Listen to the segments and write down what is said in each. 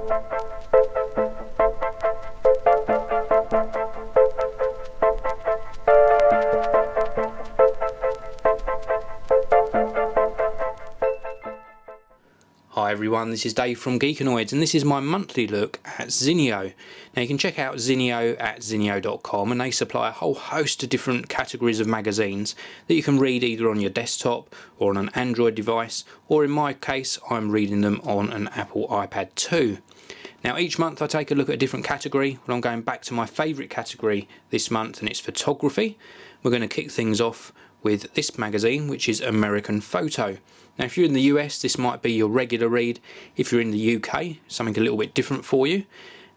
Hi everyone, this is Dave from Geekanoids and this is my monthly look at Zinio. Now you can check out Zinio at zinio.com, and they supply a whole host of different categories of magazines that you can read either on your desktop or on an Android device, or in my case I'm reading them on an Apple iPad 2. Now each month I take a look at a different category, and I'm going back to my favourite category this month, and it's photography. We're going to kick things off with this magazine, which is American Photo. Now if you're in the US, this might be your regular read. If you're in the UK, something a little bit different for you.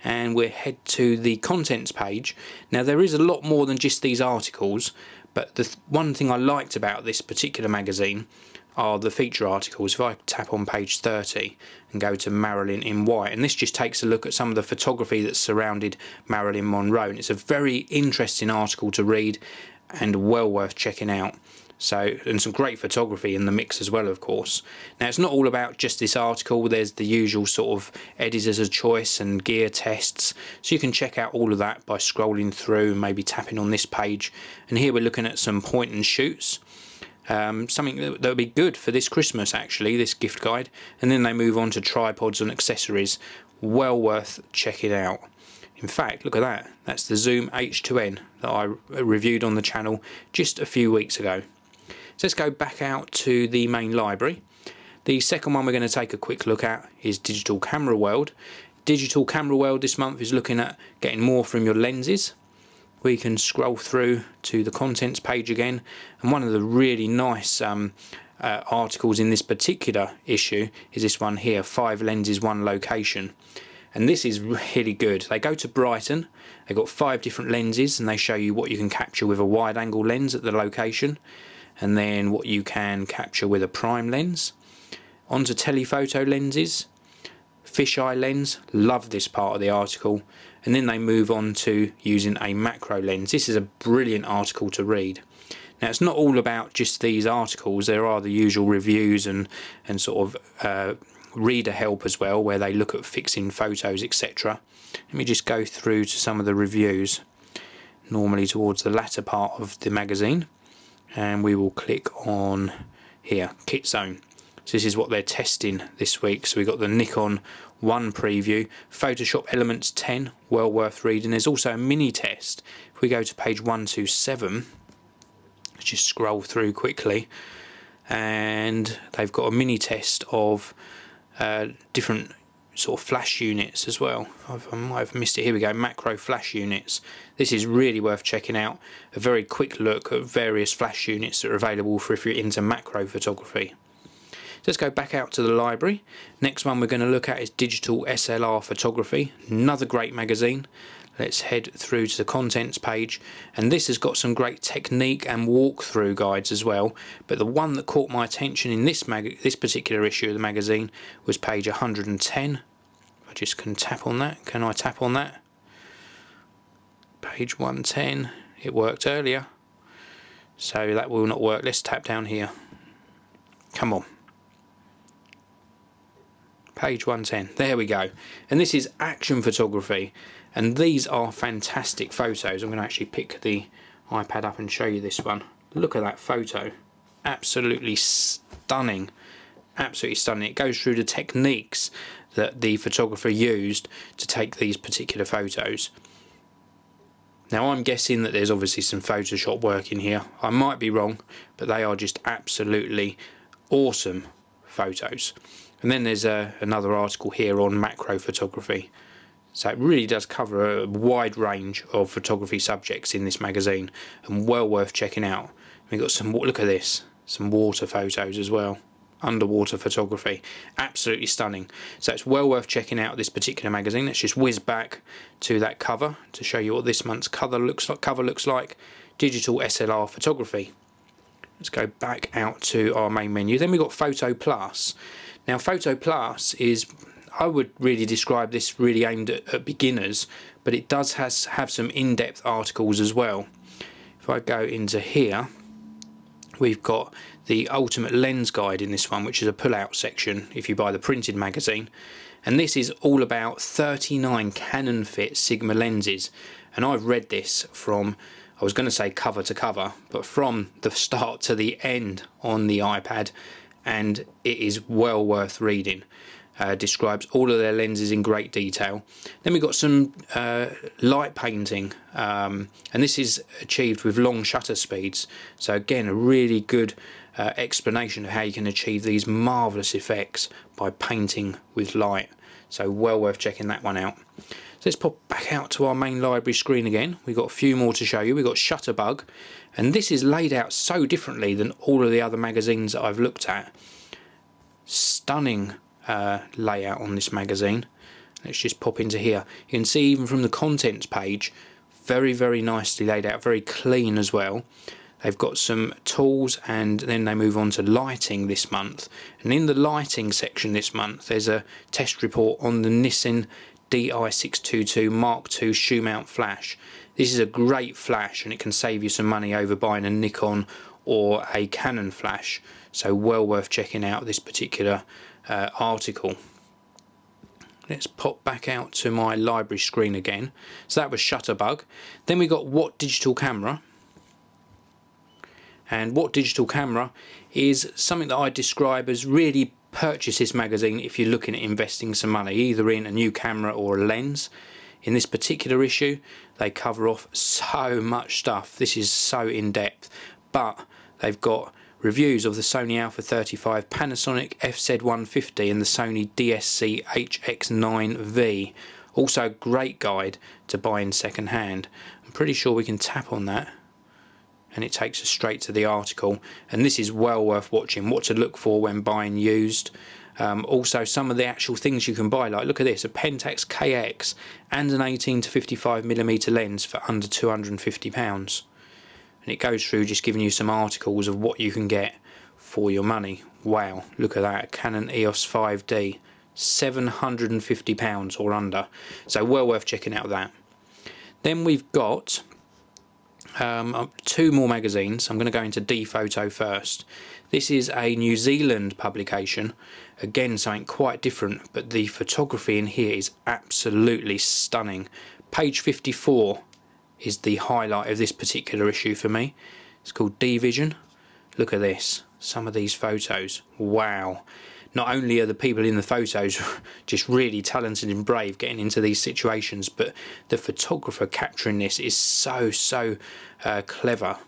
And we'll head to the contents page. Now there is a lot more than just these articles, but the one thing I liked about this particular magazine are the feature articles. If I tap on page 30 and go to Marilyn in White, and this just takes a look at some of the photography that surrounded Marilyn Monroe, and it's a very interesting article to read and well worth checking out. So, and some great photography in the mix as well, of course. Now it's not all about just this article. There's the usual sort of editors of choice and gear tests, so you can check out all of that by scrolling through, maybe tapping on this page. And here we're looking at some point and shoots, something that would be good for this Christmas actually, this gift guide. And then they move on to tripods and accessories, well worth checking out. In fact, look at that, that's the Zoom H2N that I reviewed on the channel just a few weeks ago. So let's go back out to the main library. The second one we're going to take a quick look at is Digital Camera World. Digital Camera World this month is looking at getting more from your lenses. We can scroll through to the contents page again, and one of the really nice articles in this particular issue is this one here, 5 lenses, 1 location. And this is really good. They go to Brighton, they've got 5 different lenses, and they show you what you can capture with a wide angle lens at the location, and then what you can capture with a prime lens. Onto telephoto lenses, fisheye lens, love this part of the article, and then they move on to using a macro lens. This is a brilliant article to read. Now it's not all about just these articles, there are the usual reviews and sort of reader help as well, where they look at fixing photos, etc. Let me just go through to some of the reviews, normally towards the latter part of the magazine, and we will click on here, Kit Zone. So this is what they're testing this week. So we've got the Nikon 1 preview, Photoshop Elements 10, well worth reading. There's also a mini test. If we go to page 127, let's just scroll through quickly, and they've got a mini test of different sort of flash units as well. I might have missed it. Here we go, macro flash units. This is really worth checking out. A very quick look at various flash units that are available for if you're into macro photography. So let's go back out to the library. Next one we're going to look at is Digital SLR Photography, another great magazine. Let's head through to the contents page, and this has got some great technique and walkthrough guides as well, but the one that caught my attention in this particular issue of the magazine was page 110. I just can tap on that. Can I tap on that? Page 110. It worked earlier, so that will not work. Let's tap down here. Come on. Page 110. There we go. And this is action photography. And these are fantastic photos. I'm going to actually pick the iPad up and show you this one. Look at that photo. Absolutely stunning. Absolutely stunning. It goes through the techniques that the photographer used to take these particular photos. Now I'm guessing that there's obviously some Photoshop work in here. I might be wrong, but they are just absolutely awesome photos. And then there's another article here on macro photography. So it really does cover a wide range of photography subjects in this magazine, and well worth checking out. We've got some, look at this, some water photos as well, underwater photography, absolutely stunning. So it's well worth checking out this particular magazine. Let's just whiz back to that cover to show you what this month's cover looks like. Digital SLR Photography. Let's go back out to our main menu. Then we've got Photo Plus. Now Photo Plus is, I would really describe this really aimed at beginners, but it does have some in-depth articles as well. If I go into here, We've got the Ultimate Lens Guide in this one, which is a pull-out section if you buy the printed magazine. And this is all about 39 Canon fit Sigma lenses. And I've read this from, I was going to say cover to cover, but from the start to the end on the iPad, and it is well worth reading. Describes all of their lenses in great detail. Then we've got some light painting, and this is achieved with long shutter speeds. So again, a really good explanation of how you can achieve these marvellous effects by painting with light. So well worth checking that one out. So let's pop back out to our main library screen again. We've got a few more to show you. We've got Shutterbug, and this is laid out so differently than all of the other magazines that I've looked at. Stunning layout on this magazine. Let's just pop into here. You can see even from the contents page, very nicely laid out, very clean as well. They've got some tools, and then they move on to lighting this month. And in the lighting section this month, there's a test report on the Nissan DI622 Mark II shoe mount flash. This is a great flash, and it can save you some money over buying a Nikon or a Canon flash. So well worth checking out this particular article. Let's pop back out to my library screen again. So that was Shutterbug. Then we got What Digital Camera. And What Digital Camera is something that I describe as really purchase this magazine if you're looking at investing some money, either in a new camera or a lens. In this particular issue, they cover off so much stuff. This is so in depth, but they've got reviews of the Sony Alpha 35, Panasonic FZ150 and the Sony DSC HX9V. Also a great guide to buying second hand. I'm pretty sure we can tap on that and it takes us straight to the article, and this is well worth watching, what to look for when buying used. Also some of the actual things you can buy, like look at this, a Pentax KX and an 18 to 55mm lens for under £250. And it goes through just giving you some articles of what you can get for your money. Wow, look at that, Canon EOS 5D, £750 or under. So well worth checking out that. Then we've got two more magazines. I'm going to go into D-Photo first. This is a New Zealand publication. Again, something quite different, but the photography in here is absolutely stunning. Page 54 is the highlight of this particular issue for me. It's called D-Vision. Look at this, some of these photos, wow. Not only are the people in the photos just really talented and brave getting into these situations, but the photographer capturing this is so clever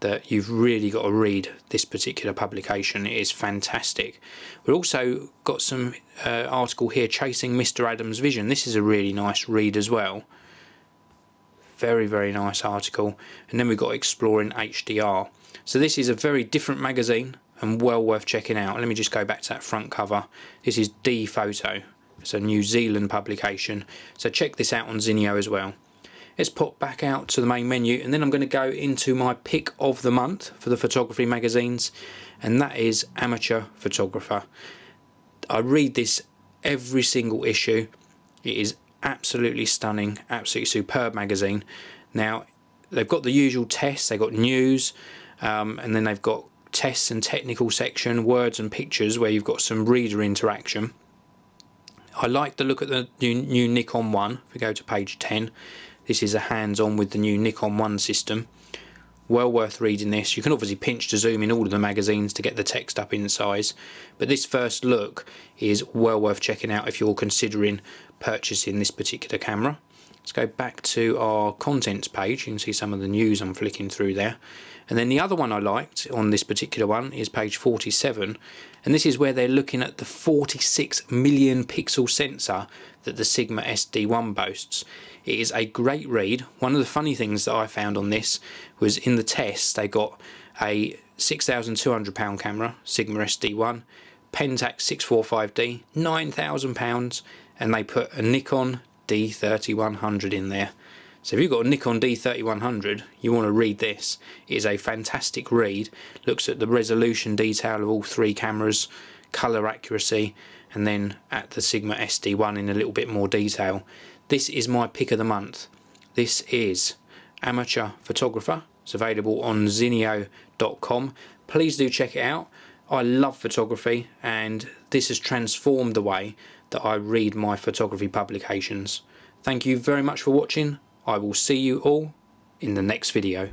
that you've really got to read this particular publication. It is fantastic. We've also got some article here, Chasing Mr. Adam's Vision. This is a really nice read as well. Very nice article. And then we've got Exploring HDR. So this is a very different magazine and well worth checking out. Let me just go back to that front cover. This is D-Photo. It's a New Zealand publication. So check this out on Zinio as well. Let's pop back out to the main menu, and then I'm going to go into my pick of the month for the photography magazines, and that is Amateur Photographer. I read this every single issue. It is absolutely stunning, absolutely superb magazine. Now they've got the usual tests, they've got news, and then they've got tests and technical section, words and pictures, where you've got some reader interaction. I like the look at the new Nikon 1. If we go to page 10, this is a hands-on with the new Nikon 1 system. Well worth reading this. You can obviously pinch to zoom in all of the magazines to get the text up in size, but this first look is well worth checking out if you're considering purchasing this particular camera. Let's go back to our contents page. You can see some of the news I'm flicking through there. And then the other one I liked on this particular one is page 47, and this is where they're looking at the 46 million pixel sensor that the Sigma SD1 boasts. It is a great read. One of the funny things that I found on this was in the tests they got a £6,200 camera, Sigma SD1, Pentax 645D, £9,000, and they put a Nikon D3100 in there. So if you've got a Nikon D3100, you want to read this. It is a fantastic read. Looks at the resolution detail of all three cameras, colour accuracy, and then at the Sigma SD1 in a little bit more detail. This is my pick of the month. This is Amateur Photographer. It's available on Zinio.com. please do check it out. I love photography, and this has transformed the way that I read my photography publications. Thank you very much for watching. I will see you all in the next video.